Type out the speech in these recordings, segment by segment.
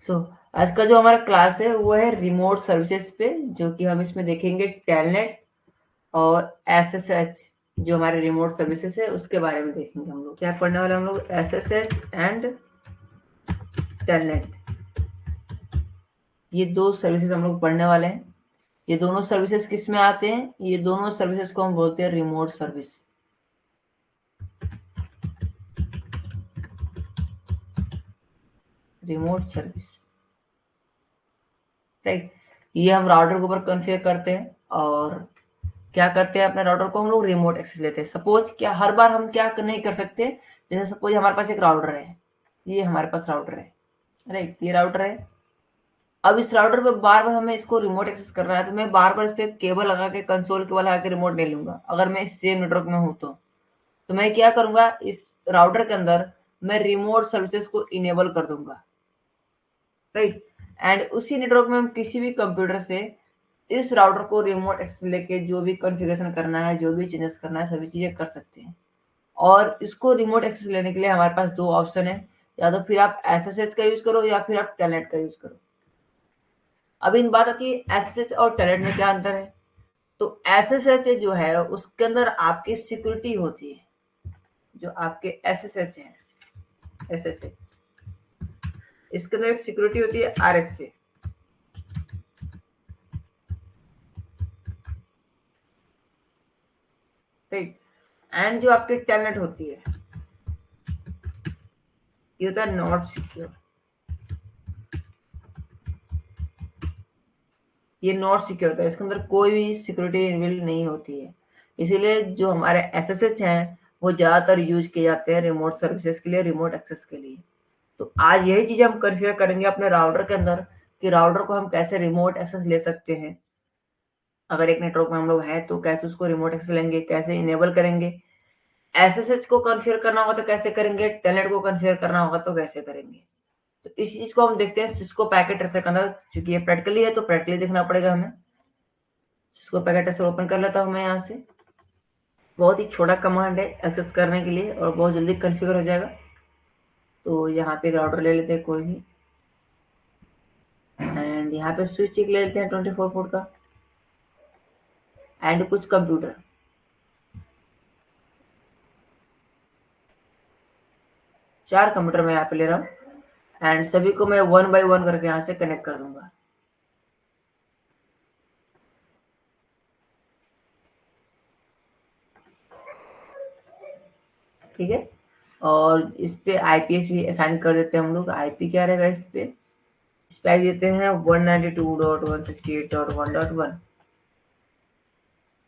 सो आज का जो हमारा क्लास है वो है रिमोट सर्विसेज पे, जो कि हम इसमें देखेंगे टेलनेट और एसएसएच। जो हमारे रिमोट सर्विसेज है उसके बारे में देखेंगे। हम लोग क्या पढ़ने वाले हम लोग एसएसएच एंड टेलनेट, ये दो सर्विसेज हम लोग पढ़ने वाले हैं। ये दोनों सर्विसेज किस में आते हैं? ये दोनों सर्विसेज को हम बोलते हैं remote service. Remote service, right. ये हम राउटर के ऊपर कॉन्फ़िगर करते हैं और क्या करते हैं, अपने राउटर को हम लोग रिमोट एक्सेस लेते हैं। सपोज क्या हर बार हम क्या नहीं कर सकते, जैसे सपोज हमारे पास एक राउटर है, ये हमारे पास राउटर है, राइट, ये राउटर है। अब इस राउटर पे बार बार हमें इसको रिमोट एक्सेस करना है, तो मैं बार बार इस पे केबल लगा के, कंसोल केबल लगा के रिमोट नहीं लूंगा। अगर मैं सेम नेटवर्क में हूँ तो मैं क्या करूंगा, इस राउटर के अंदर मैं रिमोट सर्विसेज को इनेबल कर दूंगा, राइट। एंड उसी नेटवर्क में हम किसी भी कंप्यूटर से इस राउटर को रिमोट एक्सेस लेके जो भी कॉन्फ़िगरेशन करना है, जो भी चेंजेस करना है, सभी चीजें कर सकते हैं। और इसको रिमोट एक्सेस लेने के लिए हमारे पास दो ऑप्शन है, या तो फिर आप एसएसएच का यूज करो या फिर आप टेलनेट का यूज करो। अब इन बात आती है एसएसएच और टेलनेट में क्या अंतर है। तो एसएसएच जो है उसके अंदर आपकी सिक्योरिटी होती है। जो आपके एसएसएच है, एसएसएच, इसके अंदर एक सिक्योरिटी होती है आरएस से, राइट। एंड जो आपकी टेलनेट होती है ये होता है नॉट सिक्योर। ये नॉट सिक्योर होता है, इसके अंदर कोई भी सिक्योरिटी इनबिल्ट नहीं होती है। इसीलिए जो हमारे एसएसएच हैं वो ज्यादातर यूज किए जाते हैं रिमोट सर्विसेज के लिए, रिमोट एक्सेस के लिए। तो आज यही चीजें हम कॉन्फ़िगर करेंगे अपने राउटर के अंदर, कि राउटर को हम कैसे रिमोट एक्सेस ले सकते हैं। अगर एक नेटवर्क में हम लोग हैं तो कैसे उसको रिमोट एक्सेस लेंगे, कैसे इनेबल करेंगे, एसएसएच को कॉन्फ़िगर करना होगा तो कैसे करेंगे, टेलनेट को कॉन्फ़िगर करना होगा तो कैसे करेंगे। तो इसी चीज को हम देखते हैं सिस्को पैकेट ट्रेसर के अंदर। चूंकि ये प्रैक्टिकली है तो प्रैक्टिकली देखना पड़ेगा हमें। सिस्को पैकेट ट्रेसर ओपन कर लेता हूं मैं यहाँ से। बहुत ही छोटा कमांड है एक्सेस करने के लिए और बहुत जल्दी कॉन्फ़िगर हो जाएगा। तो यहाँ पे राउटर ले लेते हैं कोई भी, एंड यहाँ पे स्विच एक ले लेते हैं 24 पोर्ट का, एंड कुछ कंप्यूटर। चार कंप्यूटर मैं यहाँ पे ले रहा हूँ एंड सभी को मैं वन बाय वन करके यहाँ से कनेक्ट कर दूंगा। ठीक है। और इस पे आईपीएस भी असाइन कर देते हैं हम लोग। आईपी क्या रहेगा इस पे देते हैं 192.168.1.1।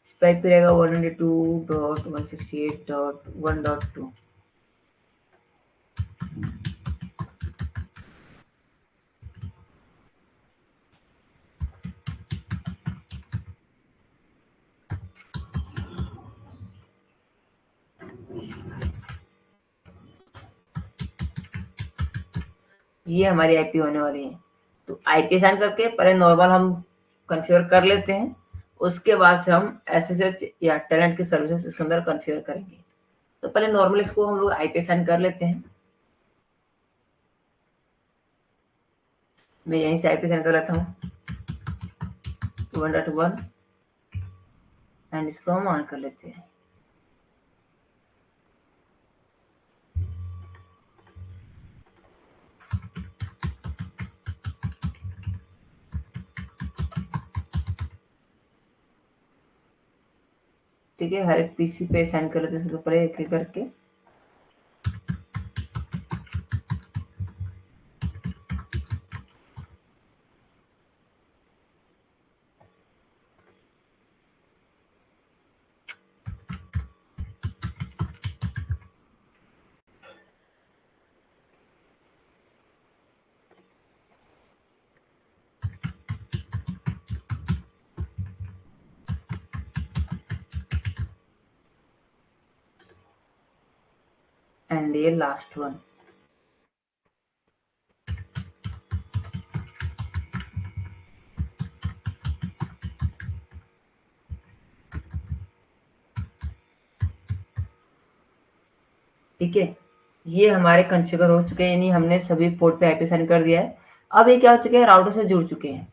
इस पे आईपी रहेगा 192.168.1.2। ये हमारी आईपी होने वाली है। तो आईपी असाइन करके पहले नॉर्मल हम कॉन्फ़िगर कर लेते हैं, उसके बाद से हम एसएसएच या टेलेंट की सर्विसेज इसके अंदर कॉन्फ़िगर करेंगे। तो पहले नॉर्मल इसको हम लोग आईपी असाइन कर लेते हैं। मैं यहीं से आईपी असाइन कर लेता हूँ 1.1 एंड इसको हम ऑन कर लेते हैं। ठीक है, हर एक पीसी पे असाइन कर लेते हैं इसके ऊपर एक एक करके। एंड ये लास्ट वन। ठीक है, ये हमारे कॉन्फ़िगर हो चुके हैं, यानी हमने सभी पोर्ट पे आईपी असाइन कर दिया है। अब ये क्या हो चुके हैं, राउटर से जुड़ चुके हैं।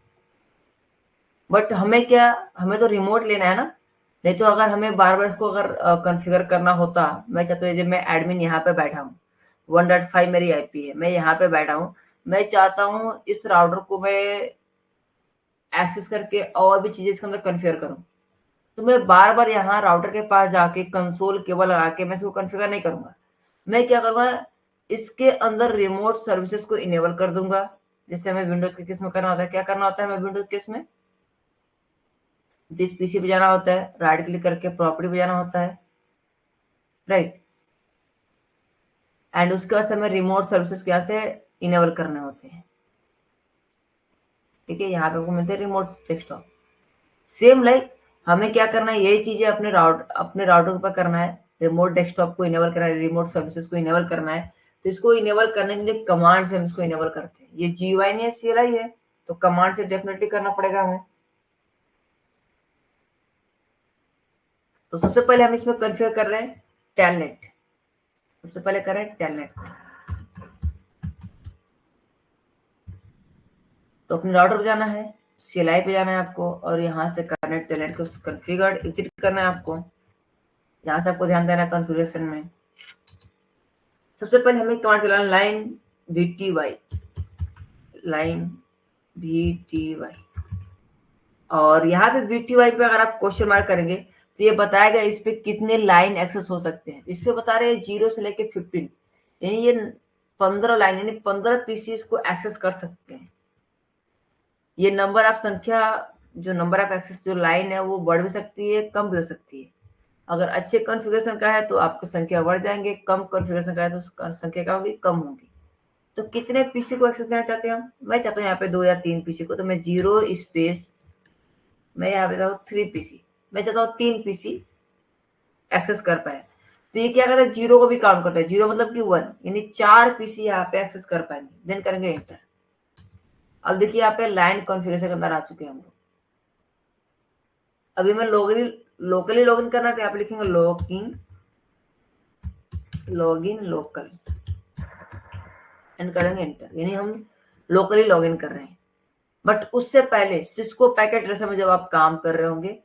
बट हमें क्या, हमें तो रिमोट लेना है ना, नहीं तो अगर हमें बार बार इसको अगर कॉन्फ़िगर करना होता, मैं चाहता हूँ जब मैं एडमिन यहाँ पे बैठा हूँ, 1.5 मेरी आईपी है, मैं यहाँ पे बैठा हूँ, मैं चाहता हूँ इस राउटर को मैं एक्सेस करके और भी चीजें इसके अंदर कॉन्फ़िगर करूँ, तो मैं बार बार यहाँ राउटर के पास जाके कंसोल केबल लगा के मैं इसको कॉन्फ़िगर नहीं करूंगा। मैं क्या करूंगा, इसके अंदर रिमोट सर्विसेज को इनेबल कर दूंगा। जैसे हमें विंडोज के केस में करना होता है, क्या करना होता है हमें विंडोज केस में, दिस पीसी पे जाना होता है, राइट क्लिक करके प्रॉपर्टी पे जाना होता है, राइट, एंड उसके बाद हमें रिमोट सर्विसेज यहाँ से इनेबल करने होते हैं। ठीक है, यहाँ पे आपको मिलते हैं रिमोट डेस्कटॉप। सेम लाइक हमें क्या करना है, यही चीजें अपने राउटर पर करना है, रिमोट डेस्कटॉप को इनेबल करना है, रिमोट सर्विसेज को इनेबल करना है। तो इसको इनेबल करने के लिए कमांड से हम इसको इनेबल करते हैं। ये GUI नहीं है, CLI है, तो कमांड से डेफिनेटली करना पड़ेगा हमें। तो सबसे पहले हम इसमें कॉन्फ़िगर कर रहे हैं टेलनेट। सबसे पहले कर रहे हैं टेलनेट को। तो अपने राउटर पे जाना है, CLI पे जाना है आपको, और यहाँ से करना है टेलनेट को कॉन्फ़िगर, एग्जिट करना है आपको। यहाँ से आपको ध्यान देना है कॉन्फ़िगरेशन में। सबसे पहले हमें कमांड चलाना लाइन VTY, लाइन VTY, और यहाँ पे VTY पे अगर आप क्वेश्चन मार्क करेंगे तो ये बताएगा इस पे कितने लाइन एक्सेस हो सकते हैं। इस पे बता रहे हैं 0 से लेके 15, यानी ये 15 लाइन, यानी 15 पीसी इसको एक्सेस कर सकते हैं। ये नंबर ऑफ संख्या, जो नंबर ऑफ एक्सेस जो लाइन है वो बढ़ भी सकती है, कम भी हो सकती है। अगर अच्छे कॉन्फ़िगरेशन का है तो आपकी संख्या बढ़ जाएंगे, कम कॉन्फ़िगरेशन का है तो संख्या क्या होगी, कम होगी। तो कितने पीसी को एक्सेस देना चाहते हैं हम, मैं चाहता हूँ यहाँ पे 2 या 3 पीसी को, तो मैं 0 स्पेस, मैं यहाँ पे 3 पीसी, मैं चाहता हूँ 3 पीसी एक्सेस कर पाए। तो ये क्या करता है, 0 को भी काउंट करता है, 0 मतलब कि 1, यानी 4 पीसी यहाँ पे एक्सेस कर पाएंगे। देन करेंगे एंटर। अब देखिए यहाँ पे लाइन कॉन्फ़िगरेशन के अंदर आ चुके हैं हम लोग। अभी मैं लोकली लॉगिन करना, तो यहाँ पे लिखेंगे लॉगिन लोकल, एंड करेंगे एंटर, यानी हम लोकली लॉगिन कर रहे हैं। बट उससे पहले सिस्को पैकेट रेसर में जब आप काम कर रहे होंगे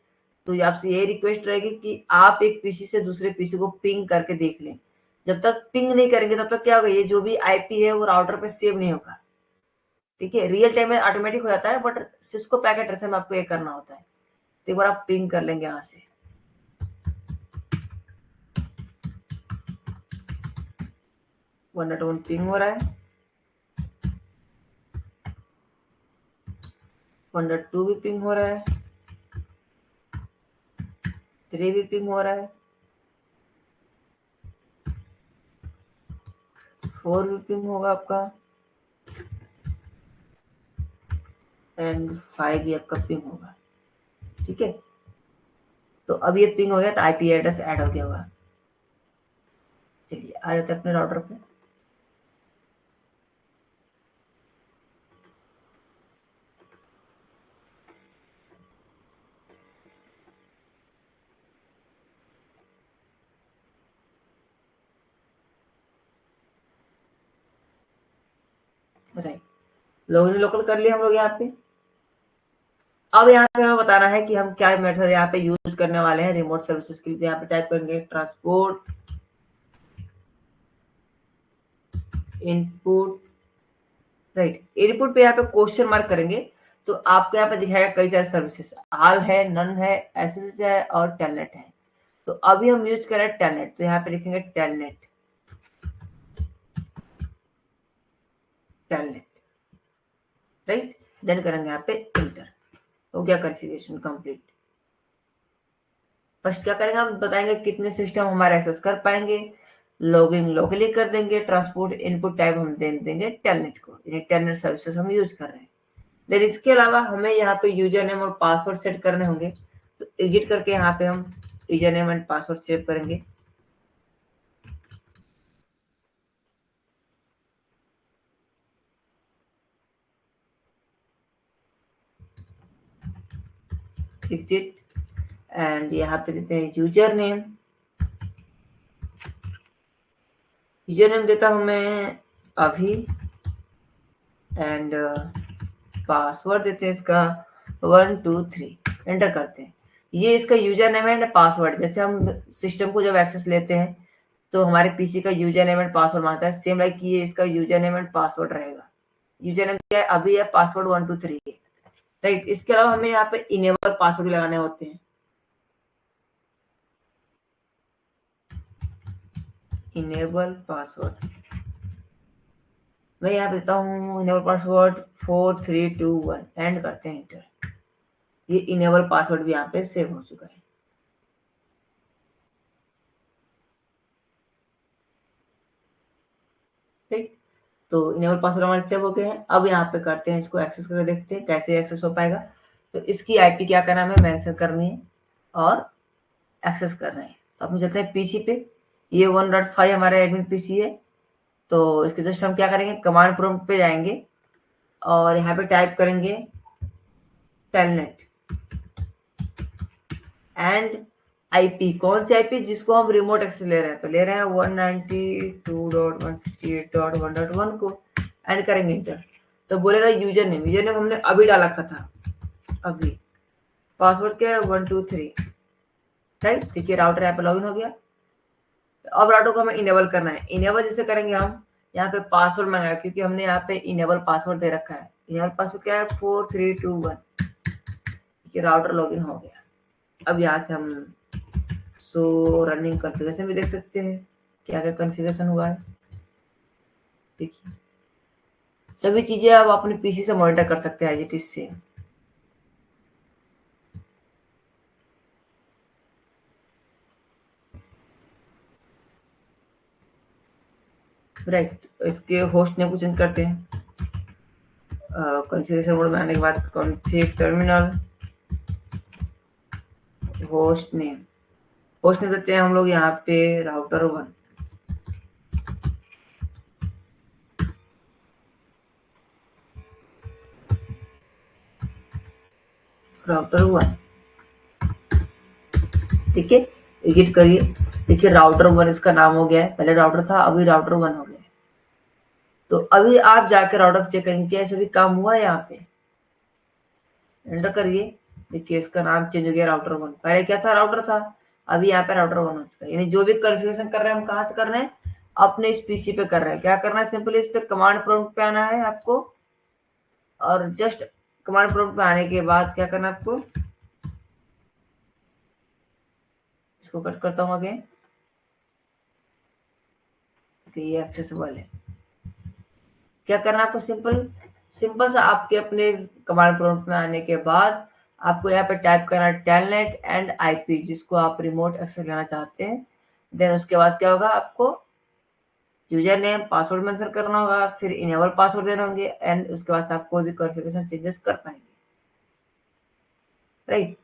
तो आपसे ये रिक्वेस्ट रहेगी कि आप एक पीसी से दूसरे पीसी को पिंग करके देख लें। जब तक पिंग नहीं करेंगे तब तक क्या होगा, ये जो भी आईपी है वो राउटर पे सेव नहीं होगा। ठीक है, रियल टाइम में ऑटोमेटिक हो जाता है, बट सिस्को पैकेट रेसर में आपको ये करना होता है। तो एक बार आप पिंग कर लेंगे यहाँ से, 1.1 पिंग हो रहा है, 1.2 भी पिंग हो रहा है, 3 भी पिंग हो रहा है, 4 भी पिंग होगा आपका, एंड 5 भी आपका पिंग होगा। ठीक है, तो अब ये पिंग हो गया तो आईपी एड्रेस ऐड हो गया होगा। चलिए आ जाते हैं अपने राउटर पे। राइट, लॉगिन लोकल कर लिया हम लोग यहाँ पे। अब यहाँ पे हमें बताना है कि हम क्या मेथड यहाँ पे यूज करने वाले हैं रिमोट सर्विसेज के लिए। यहाँ पे टाइप करेंगे ट्रांसपोर्ट इनपुट, राइट, इनपुट पे यहाँ पे क्वेश्चन मार्क करेंगे तो आपको यहाँ पे दिखाएगा कई सारे सर्विसेज, ऑल है, नन है, एसएसएस है और टेलनेट है। तो अभी हम यूज करें टेलनेट, तो यहाँ पे लिखेंगे टेलनेट, टेलनेट, राइट, देन करेंगे यहाँ पे इंटर। हो गया कॉन्फ़िगरेशन कंप्लीट। फर्स्ट क्या करेंगे, हम बताएंगे कितने सिस्टम हमारे एक्सेस कर पाएंगे, लॉगिन लोकली कर देंगे, ट्रांसपोर्ट इनपुट टाइप हम दे देंगे टेलनेट को, यानी टेलनेट सर्विसेज हम यूज कर रहे हैं। देन इसके अलावा हमें यहाँ पे यूजर नेम और पासवर्ड सेट करने होंगे, तो एग्जिट करके यहाँ पे हम user name and password save करेंगे। एग्जिट, एंड यहाँ पे देते हैं यूजर नेम देता हूं मैं अभी, एंड पासवर्ड देते हैं इसका 1 2 3, एंटर करते हैं। ये इसका यूजर नेम एंड पासवर्ड, जैसे हम सिस्टम को जब एक्सेस लेते हैं तो हमारे पीसी का यूजर नेम एंड पासवर्ड मांगता है, सेम लाइक ये इसका यूजर नेम एंड पासवर्ड रहेगा। यूजर नेम क्या है अभी है, पासवर्ड 1 2 3 है, राइट। इसके अलावा हमें यहाँ पे इनेबल पासवर्ड लगाने होते हैं। इनेबल पासवर्ड मैं यहाँ पे देता हूँ, इनेबल पासवर्ड 4321, एंड करते हैं इंटर। ये इनेबल पासवर्ड भी यहाँ पे सेव हो चुका है, ठीक। तो इनेबल पासवर्ड हमारे सेव हो गए हैं। अब यहाँ पे करते हैं इसको एक्सेस करके देखते हैं कैसे एक्सेस हो पाएगा। तो इसकी आईपी क्या करना है, हमें मेंशन करनी है और एक्सेस करना है। तो अपने चलते हैं पीसी पे। ये 1.5 हमारा एडमिन पीसी है। तो इसके जस्ट हम क्या करेंगे, कमांड प्रॉम्प्ट पे जाएंगे और यहाँ पे टाइप करेंगे टेलनेट एंड आईपी। कौन सी आईपी, जिसको हम रिमोट एक्सेस ले रहे हैं, तो ले रहे हैं 192.168.1.1 को, एंड करेंगे इंटर। तो बोलेगा यूजर नेम, यूजर नेम हमने अभी डाला था, अभी। पासवर्ड क्या है 1 2 3, राइट। देखिए राउटर यहाँ पे लॉगिन हो गया। अब राउटर को हमें इनेबल करना है। इनेबल जैसे करेंगे हम, यहाँ पे पासवर्ड मांगा क्योंकि हमने यहाँ पे इनेबल पासवर्ड दे रखा है। इनेबल पासवर्ड क्या है 4321, देखिए राउटर लॉगिन हो गया। अब यहाँ से हम सो रनिंग कॉन्फ़िगरेशन भी देख सकते हैं, क्या क्या कॉन्फ़िगरेशन हुआ है। देखिए सभी चीजें आप अपने पीसी से मॉनिटर कर सकते हैं एज इट इज से, राइट। इसके होस्ट नेम को चेंज करते हैं। कॉन्फ़िगरेशन मोड में आने के बाद config terminal host name, host name देते हैं हम लोग यहाँ पे राउटर 1, राउटर 1, ठीक है। एडिट करिए, देखिए राउटर 1 इसका नाम हो गया है, पहले राउटर था अभी राउटर 1 हो गया है। तो अभी आप जाकर राउटर चेक करेंगे क्या ऐसा भी काम हुआ है, यहाँ पे एंटर करिए। देखिए इसका नाम चेंज हो गया राउटर 1, पहले क्या था राउटर था, अभी यहाँ पे राउटर 1 हो चुका है। यानी जो भी कॉन्फ़िगरेशन कर रहे हैं हम कहाँ से कर रहे हैं, अपने इस पीसी पे कर रहे हैं। क्या करना है, सिंपली इस पे कमांड प्रॉम्प्ट पे आना है आपको, और जस्ट कमांड प्रॉम्प्ट पे आने के बाद क्या करना है आपको, इसको कट करता हूँ अगेन कि ये एक्सेसिबल है। क्या करना है आपको, सिंपल सिंपल सा आपके अपने कमांड प्रॉम्प्ट में आने के बाद आपको यहाँ पे टाइप करना है टेलनेट एंड आईपी, जिसको आप रिमोट एक्सेस लेना चाहते हैं। देन उसके बाद क्या होगा, आपको यूजर नेम पासवर्ड मेंशन करना होगा, फिर इनेबल पासवर्ड देना होंगे, एंड उसके बाद आप कोई भी कॉन्फ़िगरेशन चेंजेस कर पाएंगे, राइट।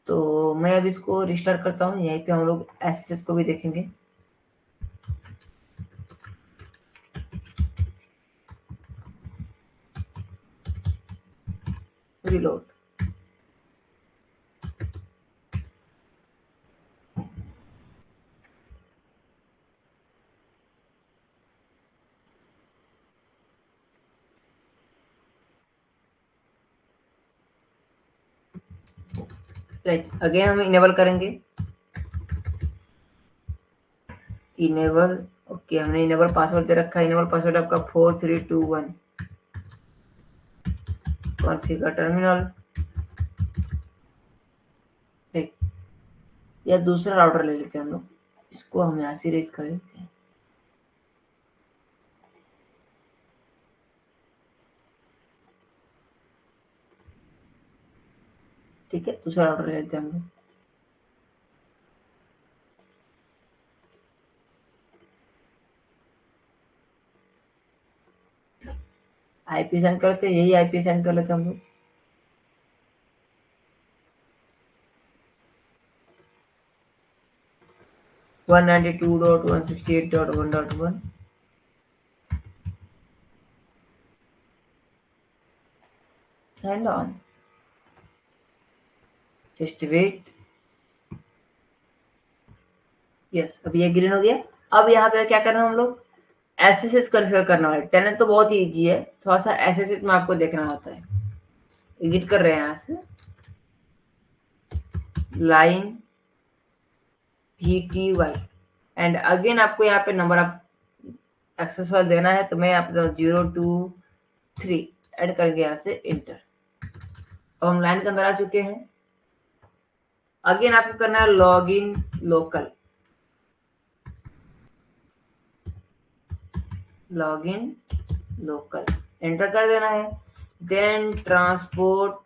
तो मैं अब इसको रिस्टार्ट करता हूँ, यहीं पे हम लोग एसएसएच को भी देखेंगे। Reload, right. अगेन हम इनेबल करेंगे, इनेबल, ओके। हमने इनेबल पासवर्ड दे रखा है, इनेबल पासवर्ड आपका 4321, कॉन्फ़िगर टर्मिनल, राइट। या दूसरा राउटर ले लेते हैं हम लोग, इसको हम यहाँ से रेज कर लेते हैं, ठीक है। दूसरा राउटर ले लेते हैं हम लोग, आईपी सेंड करते हैं, यही आईपी सेंड कर लेते हैं हम लोग। One 192.168.1.1, and on, just wait. Yes, अब ये ग्रीन हो गया। अब यहाँ पे क्या करना है हम लोग, एसएसएस कॉन्फ़िगर करना है। टेलनेट तो बहुत ही इजी है, थोड़ा सा एसएसएस में आपको देखना होता है। एडिट कर रहे हैं यहाँ से लाइन VTY एंड अगेन आपको यहाँ पे नंबर ऑफ एक्सेस वाला देना है, तो मैं यहाँ पे 023 ऐड करके यहाँ से इंटर। अब हम लाइन के अंदर आ चुके हैं। अगेन आपको करना है log in local, log in local enter कर देना है। देन ट्रांसपोर्ट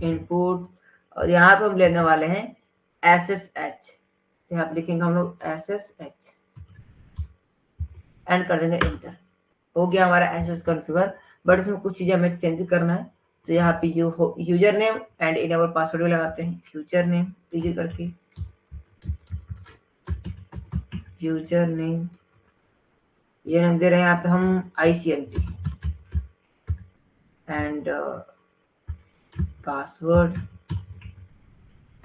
इनपुट, और यहाँ पे हम लेने वाले हैं SSH, यहाँ पे लिखेंगे हम लोग SSH एंड कर देंगे इंटर। हो गया हमारा एसएस कॉन्फ़िगर, बट इसमें कुछ चीजें हमें चेंज करना है। तो यहाँ पे user name and enable password भी लगाते हैं। यूजर नेम इजी करके, यूजर नेम ये नाम दे रहे हैं यहाँ पे हम ICMT and password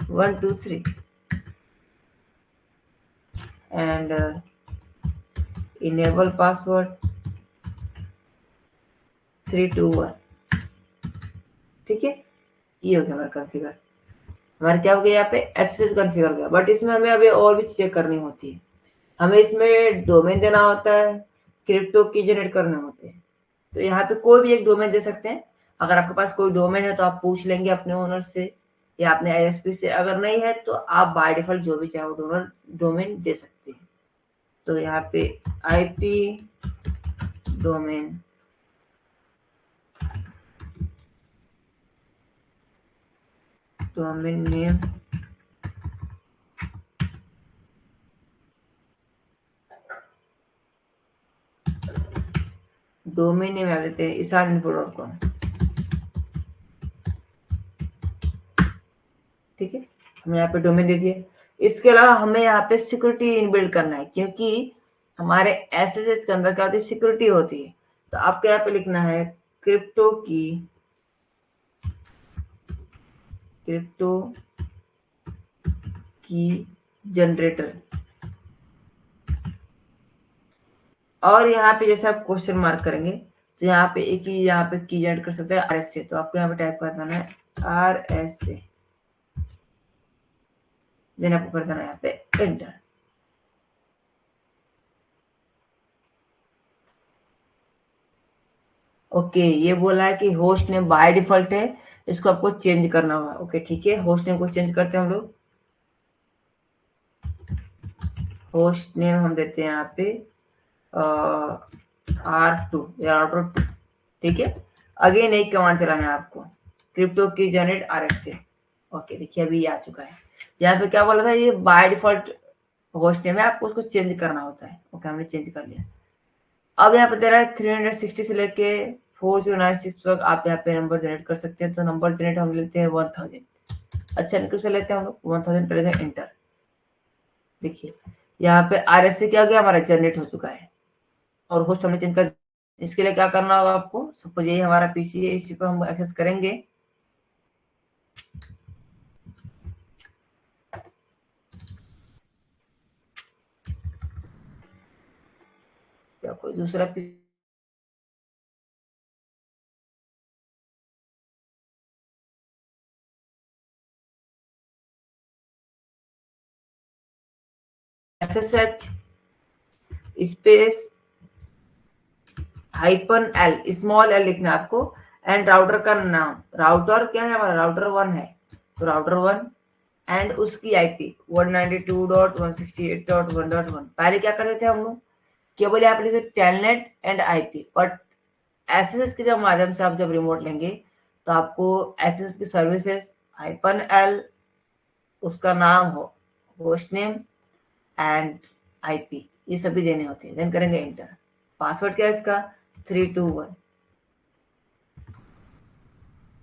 123 and enable password 321। ठीक है, ये हो गया हमारा कॉन्फ़िगर। हमारा क्या हो गया यहाँ पे एसएसएस कॉन्फ़िगर हो गया, बट इसमें हमें अभी और भी चीजें करनी होती है। हमें इसमें डोमेन देना होता है, क्रिप्टो की जनरेट करने होते हैं। तो यहाँ पे कोई भी एक डोमेन दे सकते हैं। अगर आपके पास कोई डोमेन है तो आप पूछ लेंगे अपने ओनर से या अपने ISP से। अगर नहीं है तो आप बाय डिफॉल्ट जो भी चाहे वो डोमेन दे सकते हैं। तो यहाँ पे IP domain name domain name देते हैं isarinfo.com। ठीक है, हमने यहाँ पे डोमेन दे दिया। इसके अलावा हमें यहाँ पे सिक्योरिटी इनबिल्ड करना है, क्योंकि हमारे एसएसएच के अंदर क्या होती है, सिक्योरिटी होती है। तो आपको यहाँ पे लिखना है क्रिप्टो की जनरेटर, और यहाँ पे जैसे आप क्वेश्चन मार्क करेंगे तो यहाँ पे एक ही यहाँ पे की जनरेट कर सकते हैं RSA। तो आपको यहाँ पे टाइप कर देना है RSA, देन आपको कर देना है यहाँ पे एंटर। ओके, ये बोला है कि होस्ट नेम बाय डिफॉल्ट है, इसको आपको चेंज करना होगा। ओके ठीक है, होस्ट नेम को चेंज करते हैं हम लोग। होस्ट नेम हम देते हैं यहाँ पे R2 या R2। ठीक है, अगेन एक कमांड चलाना है आपको, क्रिप्टो की जनरेट RSA। ओके देखिए अभी ये आ चुका है। यहाँ पे क्या बोला था, ये बाय डिफॉल्ट होस्ट नेम है, आपको उसको चेंज करना होता है। ओके हमने चेंज कर लिया। अब यहाँ पे दे रहा है 360 से लेके 4096 तक आप यहाँ पे नंबर जनरेट कर सकते हैं। तो नंबर जनरेट हम लेते हैं 1000। अच्छा इनको से लेते हैं हम लोग 1000, करेंगे एंटर। देखिए यहाँ पे RSA क्या हो गया, हमारा जनरेट हो चुका है और होस्ट हमने चेंज कर। इसके लिए क्या करना होगा आपको, सपोज ये हमारा पीसी है, इसी पे हम एक्सेस करेंगे। या कोई दूसरा PC SSH space -L small l लिखना है आपको एंड राउटर का नाम। राउटर क्या है हमारा, राउटर 1 है, तो राउटर 1 एंड उसकी IP 192.168.1.1। पहले क्या करते थे हम लोग, केवल यहाँ पे telnet and IP, but SSS के जब माध्यम से आप जब रिमोट लेंगे तो आपको एसएसएस की सर्विसेज -L उसका नाम हो, होस्ट नेम एंड IP, ये सभी देने होते हैं। देन करेंगे इंटर। पासवर्ड क्या है इसका, 321।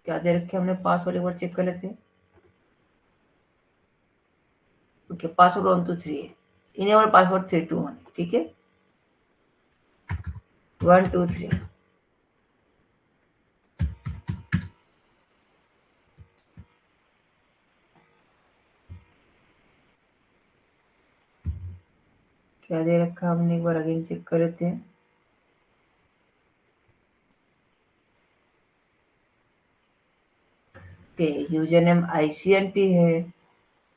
क्या दे रखे हमने पासवर्ड, एक बार चेक कर लेते हैं। ओके पासवर्ड 123 है, इनेबल पासवर्ड 321। ठीक है 123। क्या दे रखा हमने, एक बार अगेन चेक कर लेते हैं। यूजर नेम ICNT है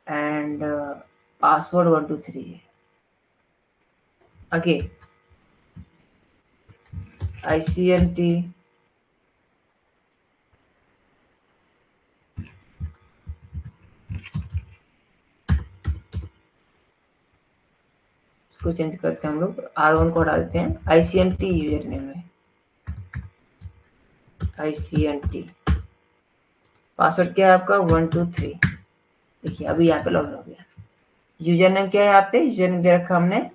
एंड पासवर्ड 123 है। ओके, ICNT इसको चेंज करते हैं हम लोग, R1 को हटा देते हैं। ICNT यूजर नेम है, ICNT पासवर्ड क्या है आपका 123। देखिए अभी यहाँ पे लॉगिन हो गया। यूजर नेम क्या है यहाँ पे, यूजर नेम दे रखा हमने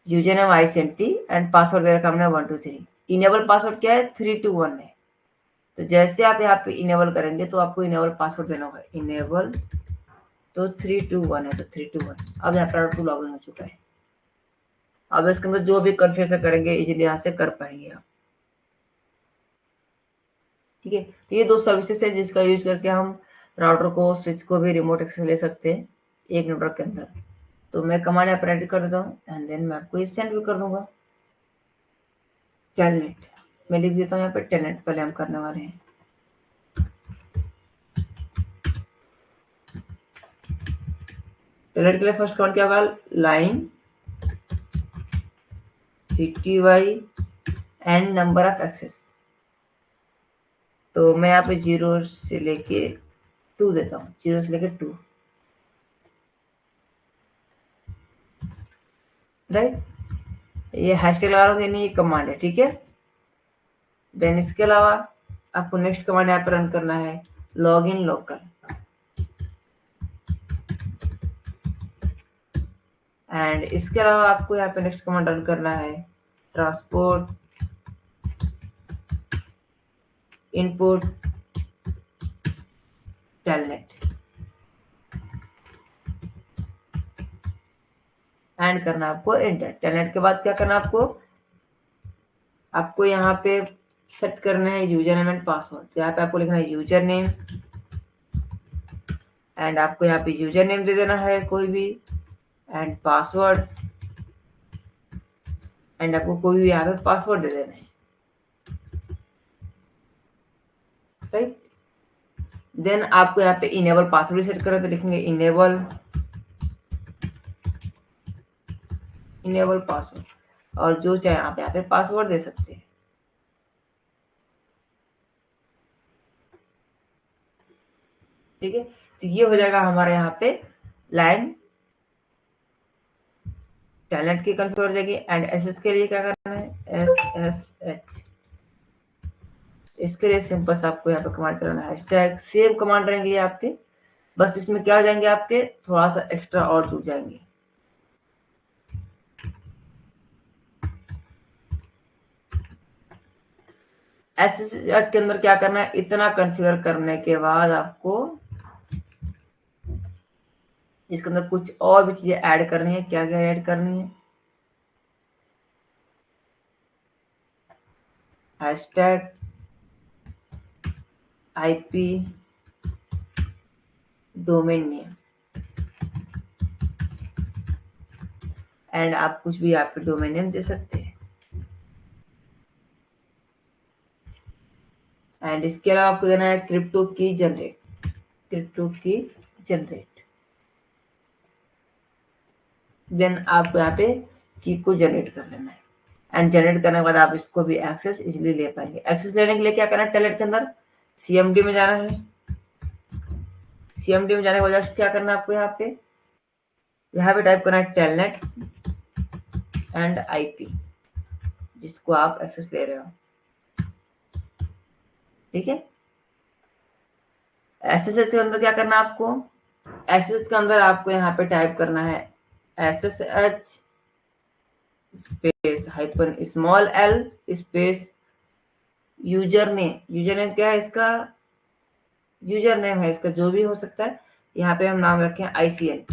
user name ICNT and password दे रखा हमने 123। इनेबल पासवर्ड क्या है 321 है। तो जैसे आप यहाँ पे इनेबल करेंगे तो आपको इनेबल पासवर्ड देना होगा। इनेबल तो 321 है, तो 321। अब यहाँ पर आपको लॉगिन हो चुका है। अब इसके अंदर जो भी कन्फिगर करेंगे इजीली यहाँ से कर पाएंगे आप। ठीक है, तो ये दो सर्विसेज है जिसका यूज करके हम राउटर को स्विच को भी रिमोट एक्सेस ले सकते हैं एक नेटवर्क के अंदर। तो मैं कमांड यहाँ पर एडिट कर देता हूँ एंड देन मैं आपको ये सेंड भी कर दूंगा। टेलनेट मैं लिख देता हूँ यहाँ पे, टेलनेट पहले हम करने वाले हैं। टेलनेट के लिए फर्स्ट कमांड क्या होगा, line PTY and number of access. तो मैं यहाँ पे 0 से लेके 2 देता हूँ, 0 से लेके 2, राइट। ये हैशटैग लगा रहा हूँ, यानी ये कमांड है, ठीक है। देन इसके अलावा आपको नेक्स्ट कमांड यहाँ पर रन करना है, लॉग इन लोकल। एंड इसके अलावा आपको यहाँ पे नेक्स्ट कमांड रन करना है, ट्रांसपोर्ट इनपुट टेलनेट एंड करना आपको एंटर। टेलनेट के बाद क्या करना आपको यहाँ पे सेट करना है यूजर नेम एंड पासवर्ड। तो यहाँ पे आपको लिखना है यूजर नेम एंड आपको यहाँ पे यूजर नेम दे देना है कोई भी एंड पासवर्ड एंड आपको कोई भी यहाँ पे पासवर्ड दे देना है, राइट। देन आपको यहाँ पे इनेबल पासवर्ड सेट करें तो लिखेंगे इनेबल पासवर्ड और जो चाहे आप यहाँ पे पासवर्ड दे सकते हैं। ठीक है, तो ये हो जाएगा हमारे यहाँ पे लाइन टेलनेट की कॉन्फ़िगर हो जाएगी। एंड एसएस के लिए क्या करना है, SSH। इसके लिए सिंपल सा आपको यहाँ पे कमांड चलाना है, हैशटैग सेम कमांड रहेंगे ये आपके, बस इसमें क्या हो जाएंगे आपके थोड़ा सा एक्स्ट्रा और जुड़ जाएंगे। SSH के अंदर क्या करना है, इतना कॉन्फ़िगर करने के बाद आपको इसके अंदर कुछ और भी चीजें ऐड करनी है। क्या क्या ऐड करनी है, hashtag IP domain name and आप कुछ भी यहाँ पे डोमेन नेम दे सकते हैं। एंड इसके अलावा आपको देना है क्रिप्टो की जनरेट। देन आपको यहाँ पे की को जनरेट कर लेना है एंड जनरेट करने के बाद आप इसको भी एक्सेस इजिली ले पाएंगे। एक्सेस लेने के लिए क्या करना है, टेलनेट के अंदर CMD में जाना है। CMD में जाने के बाद जस्ट क्या करना है आपको यहाँ पे टाइप करना है टेलनेट एंड IP जिसको आप एक्सेस ले रहे हो, ठीक है। SSH के अंदर क्या करना है आपको, SSH के अंदर आपको यहाँ पे टाइप करना है SSH space -l space user name क्या है इसका, यूजर नेम है इसका जो भी हो सकता है। यहाँ पे हम नाम रखें ICNT,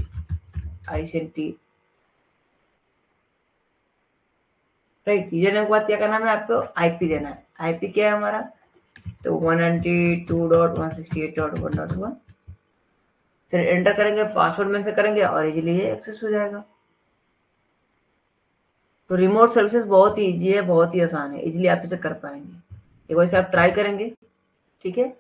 राइट। यूजर नेम के बाद क्या करना है आपको IP देना है। IP क्या है हमारा, तो 192.168.1.1। फिर एंटर करेंगे, पासवर्ड में से करेंगे और इजीली ये एक्सेस हो जाएगा। तो रिमोट सर्विसेज बहुत ही ईजी है, बहुत ही आसान है, इजीली आप इसे कर पाएंगे। एक बार इसे आप ट्राई करेंगे, ठीक है।